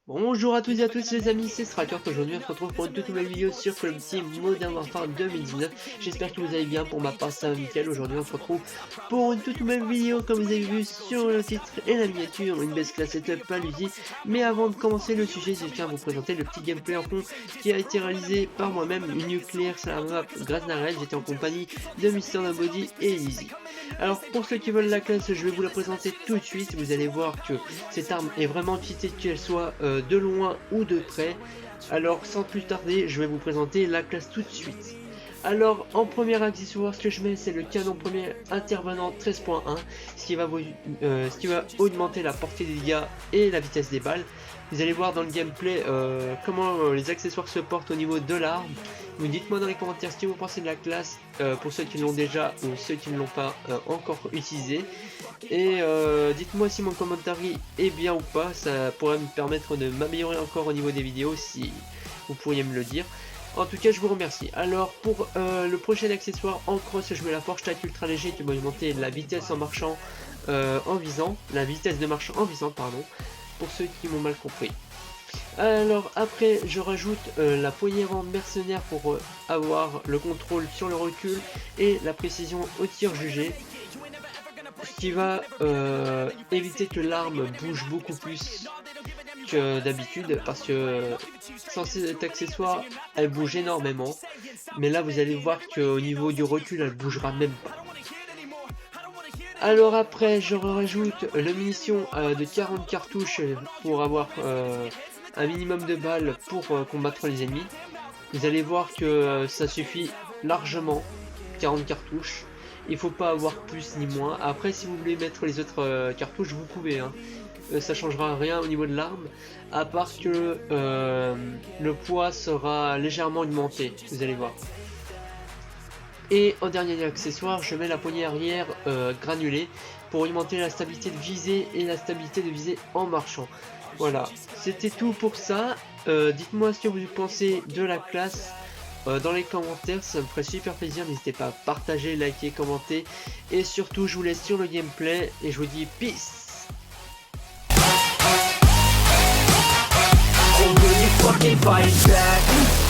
Bonjour à tous et à toutes les amis, c'est Strakert. Aujourd'hui on se retrouve pour une toute nouvelle vidéo sur Call of Duty Modern Warfare 2019. J'espère que vous allez bien, pour ma part ça va nickel. Aujourd'hui on se retrouve pour une toute nouvelle vidéo comme vous avez vu sur le titre et la miniature, une base class setup à l'usine. Mais avant de commencer le sujet, je tiens à vous présenter le petit gameplay en fond qui a été réalisé par moi-même, une nucléaire sur la map Grasnarel. J'étais en compagnie de Mr. Nobody et Easy. Alors pour ceux qui veulent la classe, je vais vous la présenter tout de suite. Vous allez voir que cette arme est vraiment cheatée, qu'elle soit de loin ou de près. Alors sans plus tarder, je vais vous présenter la classe tout de suite. Alors en premier accessoire, ce que je mets, c'est le canon premier intervenant 13.1, ce qui va augmenter la portée des dégâts et la vitesse des balles. Vous allez voir dans le gameplay comment les accessoires se portent au niveau de l'arme. Vous dites-moi dans les commentaires ce que vous pensez de la classe, pour ceux qui l'ont déjà ou ceux qui ne l'ont pas encore utilisé. Et dites-moi si mon commentaire est bien ou pas, ça pourrait me permettre de m'améliorer encore au niveau des vidéos si vous pourriez me le dire. En tout cas je vous remercie. Alors pour le prochain accessoire en cross, je mets la Forge Tac ultra léger qui va augmenter la vitesse en marchant en visant, la vitesse de marche en visant pardon, pour ceux qui m'ont mal compris. Alors après je rajoute la poignée avant mercenaire pour avoir le contrôle sur le recul et la précision au tir jugé, ce qui va éviter que l'arme bouge beaucoup plus que d'habitude, parce que sans cet accessoire elle bouge énormément, mais là vous allez voir qu'au niveau du recul elle bougera même pas. Alors après je rajoute le munition de 40 cartouches pour avoir un minimum de balles pour combattre les ennemis. Vous allez voir que ça suffit largement, 40 cartouches. Il faut pas avoir plus ni moins. Après si vous voulez mettre les autres cartouches vous pouvez, hein. Ça changera rien au niveau de l'arme, à part que le poids sera légèrement augmenté, vous allez voir. Et en dernier accessoire, je mets la poignée arrière granulée pour augmenter la stabilité de visée et la stabilité de visée en marchant. Voilà, c'était tout pour ça. Dites-moi ce que vous pensez de la classe dans les commentaires, ça me ferait super plaisir. N'hésitez pas à partager, liker, commenter. Et surtout, je vous laisse sur le gameplay et je vous dis peace. Will you fucking fight back?